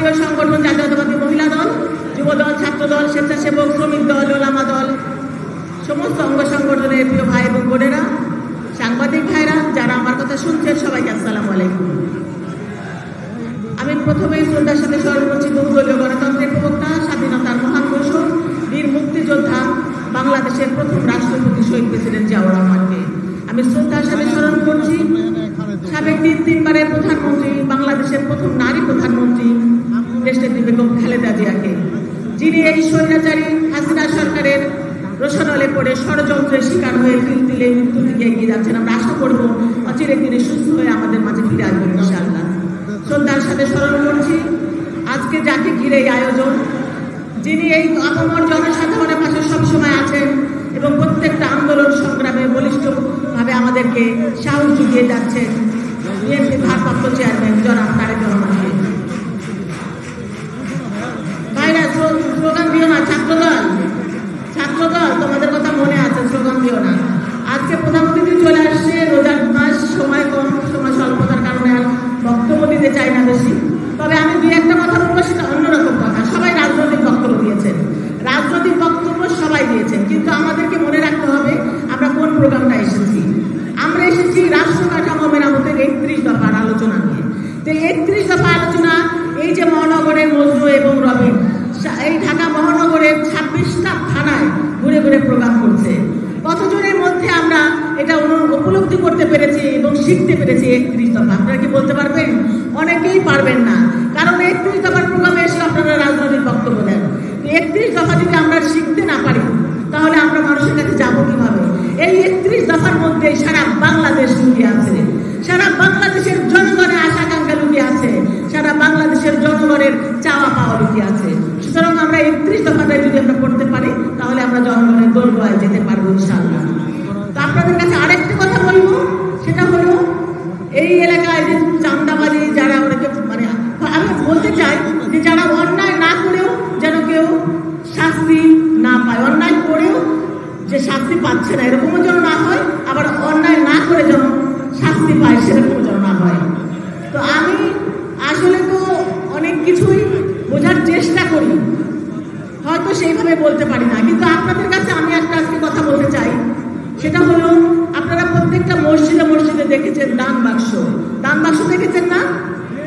যাবতীয় সংগঠন জাতীয়তাবাদী মহিলা দল, যুব দল, ছাত্র দল, স্বেচ্ছাসেবক, শ্রমিক দল, ওলামা দল, সমস্ত অঙ্গ সংগঠনের প্রিয় ভাই এবং বোনেরা, সাংবাদিক ভাইরা যারা আমার কথা শুনছেন, সবাইকে আসসালামু আলাইকুম। আমি প্রথমেই শ্রদ্ধার সাথে স্মরণ করছি বহুদলীয় গণতন্ত্রের প্রবক্তা, স্বাধীনতার মহান ঘোষক, বীর মুক্তিযোদ্ধা, বাংলাদেশের প্রথম রাষ্ট্রপতি শহীদ প্রেসিডেন্ট জিয়াউর রহমানকে। আমি শ্রদ্ধার সাথে স্মরণ করছি সাবেক তিনবারের প্রধানমন্ত্রী, বাংলাদেশের প্রথম নারী প্রধানমন্ত্রী দেশনেত্রী বেগম খালেদা জিয়াকে, যিনি এই স্বৈরাচারী হাসিনা সরকারের রোশানলে পড়ে ষড়যন্ত্রের শিকার হয়ে তিল তিলে মৃত্যুর দিকে এগিয়ে যাচ্ছেন। আমরা আশা করব অচিরে তিনি সুস্থ হয়ে আমাদের মাঝে ফিরে আসবেন ইনশাআল্লাহ। শ্রদ্ধার সাথে স্মরণ করছি আজকে যাকে ঘিরে এই আয়োজন, যিনি এই আপামর জনসাধারণের পাশে সবসময় আছেন এবং প্রত্যেকটা আন্দোলন সংগ্রামে বলিষ্ঠভাবে আমাদেরকে সাহস জুগিয়ে যাচ্ছেন, বিএনপির ভারপ্রাপ্ত চেয়ারম্যান জনাব তারেক রহমানকে। ভাইরা, স্লোগান দিও না, ছাত্রদল তোমাদের কথা মনে আছে, স্লোগান দিও না। আজকে প্রধান অতিথি চলে আসছে, রোজার মাস, সময় কম, সময় স্বল্পতার কারণে আর বক্তব্য দিতে চাই না বেশি। তবে আমি দুই একটা কথা বলবো, সেটা অন্যরকম কথা। সবাই রাজনৈতিক বক্তব্য দিয়েছেন, রাজনৈতিক বক্তব্য সবাই দিয়েছেন, কিন্তু আমাদেরকে মনে রাখতে হবে আমরা কোন প্রোগ্রামটা এসেছি। আমরা এসেছি রাষ্ট্র কাঠামো মেরামতের 31 দফার আলোচনা নিয়ে। তো 31 দফা আলোচনা, এই যে মহানগরের মজনু এবং রবিন এই ঢাকা মহানগরের 26টা থানায় ঘুরে ঘুরে প্রোগ্রাম করছে। কতজনের মধ্যে আমরা এটা উপলব্ধি করতে পেরেছি এবং শিখতে পেরেছি 31 দফা? আপনারা কি বলতে পারবেন? অনেকেই পারবেন না, কারণ 31 দফার প্রোগ্রামে এসে আপনারা রাজনৈতিক বক্তব্য দেন। 31 দফা যদি আমরা শিখতে না পারি, তাহলে আমরা মানুষের কাছে যাবো কিভাবে? এই 31 দফার মধ্যে সারা বাংলাদেশ লুকিয়ে আছে, সারা বাংলাদেশের জনগণের আশা আকাঙ্ক্ষা লুকিয়ে আছে, সারা বাংলাদেশের জনগণের চাওয়া পাওয়া লুকিয়ে আছে। সুতরাং আমরা 31 দফাটাই যদি আমরা করতে পারি, তাহলে আমরা জনগণের দোরগোড়ায় যেতে পারবো ইনশাআল্লাহ। তো আপনাদের কাছে আরেকটি কথা বলবো, সেটা হলো এই এলাকায় যে চাঁদাবাজি যারা অনেকে, মানে আমি বলতে চাই যে যারা অন্যায় না করেও যেন কেউ শাস্তি না পায়, অন্যায় করেও যে শাস্তি পাচ্ছে না এরকমও যেন না হয়, আবার অন্যায় না করে যেন শাস্তি পায় সেরকমও যেন না হয়। তো আমি আসলে তো অনেক কিছুই বোঝার চেষ্টা করি, হয়তো সেইভাবে বলতে পারি না, কিন্তু আপনাদের কাছে আমি একটা আজকে কথা বলতে চাই। সেটা হলো, আপনারা প্রত্যেকটা মসজিদে মসজিদে দেখেছেন দান বাক্স দেখেছেন না?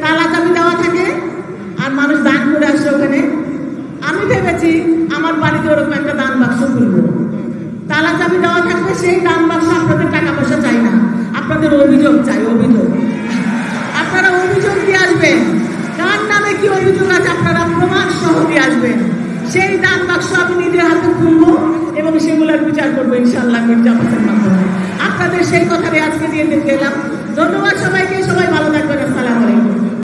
তালা চাবি দেওয়া থাকে আর মানুষ দান করে আসে ওখানে। আমি ভেবেছি আমার বাড়িতে ওরকম একটা দান বাক্স খুলবো, তালা চাবি দেওয়া থাকবে, সেই দান বাক্স আপনাদের টাকা পয়সা চাই না, আপনাদের অভিযোগ চাই, অভিযোগ। আপনারা অভিযোগ দিয়ে আসবেন, কার নামে কি অভিযোগ আছে আপনারা প্রমাণ সহ দিয়ে আসবেন। সেই দান বাক্স আমি নিজের হাতে খুলবো এবং সেগুলোর বিচার করবো ইনশাআল্লাহ মির্জা হোসেন মাধ্যমে। আপনাদের সেই কথাটা আজকে দিয়ে গেলাম। ধন্যবাদ সবাইকে, সবাই ভালো থাকবেন।